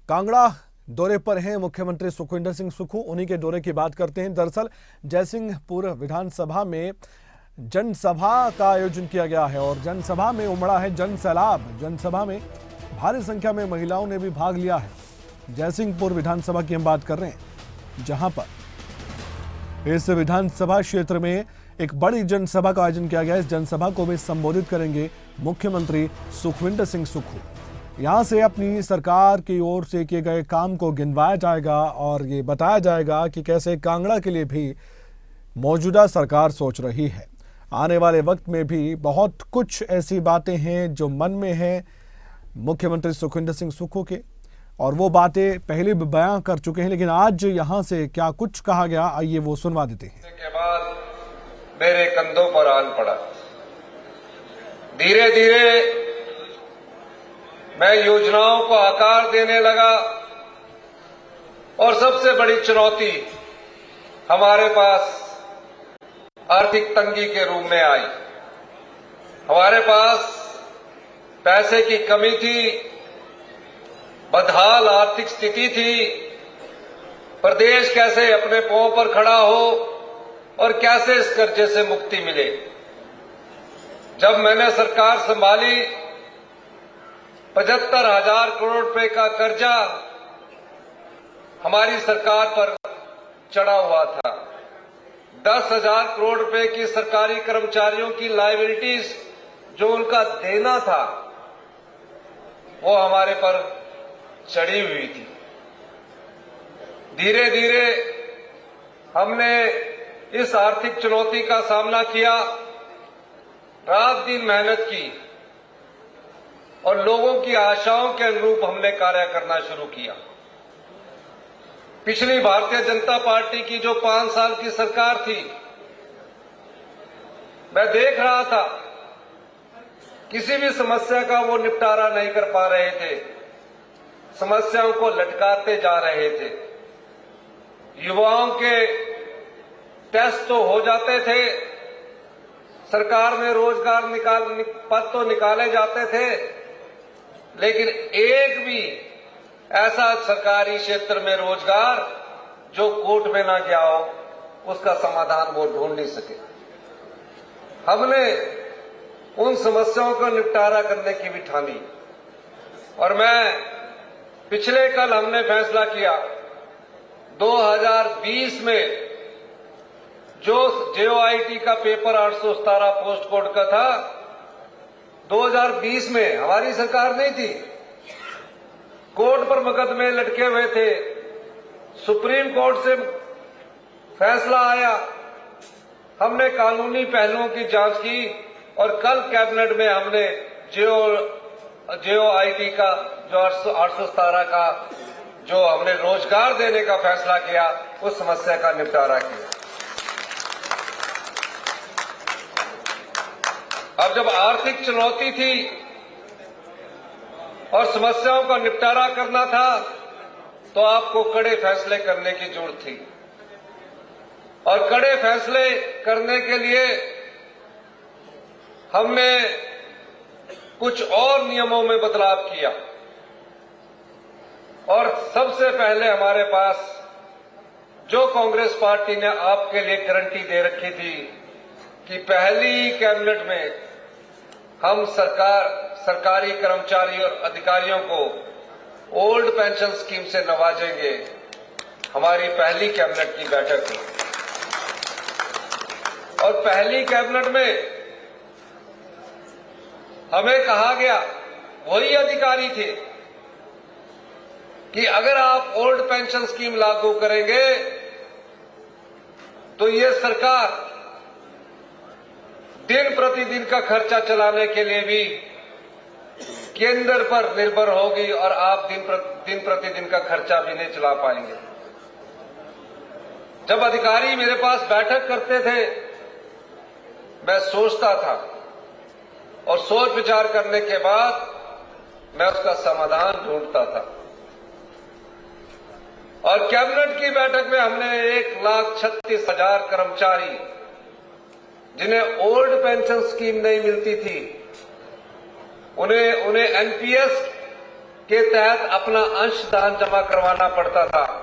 कांगड़ा दौरे पर हैं मुख्यमंत्री सुखविंदर सिंह सुक्खू। उन्हीं के दौरे की बात करते हैं। दरअसल जयसिंहपुर विधानसभा में जनसभा का आयोजन किया गया है और जनसभा में उमड़ा है जन सैलाब। जनसभा में भारी संख्या में महिलाओं ने भी भाग लिया है। जयसिंहपुर विधानसभा की हम बात कर रहे हैं, जहां पर इस विधानसभा क्षेत्र में एक बड़ी जनसभा का आयोजन किया गया है। इस जनसभा को भी संबोधित करेंगे मुख्यमंत्री सुखविंदर सिंह सुक्खू। यहां से अपनी सरकार की ओर से किए गए काम को गिनवाया जाएगा और ये बताया जाएगा कि कैसे कांगड़ा के लिए भी मौजूदा सरकार सोच रही है। आने वाले वक्त में भी बहुत कुछ ऐसी बातें हैं जो मन में हैं मुख्यमंत्री सुखविंदर सिंह सुक्खू के, और वो बातें पहले भी बयां कर चुके हैं, लेकिन आज यहां से क्या कुछ कहा गया, आइए वो सुनवा देते हैं। के बाद मेरे कंधों पर आन पड़ा। धीरे धीरे मैं योजनाओं को आकार देने लगा और सबसे बड़ी चुनौती हमारे पास आर्थिक तंगी के रूप में आई। हमारे पास पैसे की कमी थी, बदहाल आर्थिक स्थिति थी। प्रदेश कैसे अपने पांव पर खड़ा हो और कैसे इस कर्जे से मुक्ति मिले। जब मैंने सरकार संभाली, 75,000 करोड़ रुपए का कर्जा हमारी सरकार पर चढ़ा हुआ था। 10,000 करोड़ रुपए की सरकारी कर्मचारियों की लायबिलिटीज जो उनका देना था वो हमारे पर चढ़ी हुई थी। धीरे धीरे हमने इस आर्थिक चुनौती का सामना किया, रात दिन मेहनत की और लोगों की आशाओं के अनुरूप हमने कार्य करना शुरू किया। पिछली भारतीय जनता पार्टी की जो 5 साल की सरकार थी, मैं देख रहा था किसी भी समस्या का वो निपटारा नहीं कर पा रहे थे, समस्याओं को लटकाते जा रहे थे। युवाओं के टेस्ट तो हो जाते थे, सरकार में रोजगार पद तो निकाले जाते थे, लेकिन एक भी ऐसा सरकारी क्षेत्र में रोजगार जो कोर्ट में ना गया हो, उसका समाधान वो ढूंढ नहीं सके। हमने उन समस्याओं का निपटारा करने की भी ठानी और पिछले कल हमने फैसला किया 2020 में जो JOIT का पेपर 817 पोस्ट कोड का था, 2020 में हमारी सरकार नहीं थी, कोर्ट पर मुकदमे लटके हुए थे। सुप्रीम कोर्ट से फैसला आया, हमने कानूनी पहलुओं की जांच की और कल कैबिनेट में हमने JOIT का जो 817 का जो हमने रोजगार देने का फैसला किया, उस समस्या का निपटारा किया। अब जब आर्थिक चुनौती थी और समस्याओं का निपटारा करना था, तो आपको कड़े फैसले करने की जरूरत थी और कड़े फैसले करने के लिए हमने कुछ और नियमों में बदलाव किया। और सबसे पहले हमारे पास जो कांग्रेस पार्टी ने आपके लिए गारंटी दे रखी थी कि पहली कैबिनेट में हम सरकारी कर्मचारी और अधिकारियों को ओल्ड पेंशन स्कीम से नवाजेंगे, हमारी पहली कैबिनेट की बैठक थी। और पहली कैबिनेट में हमें कहा गया, वही अधिकारी थे, कि अगर आप ओल्ड पेंशन स्कीम लागू करेंगे तो ये सरकार दिन प्रतिदिन का खर्चा चलाने के लिए भी केंद्र पर निर्भर होगी और आप दिन प्रतिदिन का खर्चा भी नहीं चला पाएंगे। जब अधिकारी मेरे पास बैठक करते थे, मैं सोचता था और सोच विचार करने के बाद मैं उसका समाधान ढूंढता था। और कैबिनेट की बैठक में हमने 1,36,000 कर्मचारी जिन्हें ओल्ड पेंशन स्कीम नहीं मिलती थी, उन्हें एनपीएस के तहत अपना अंशदान जमा करवाना पड़ता था।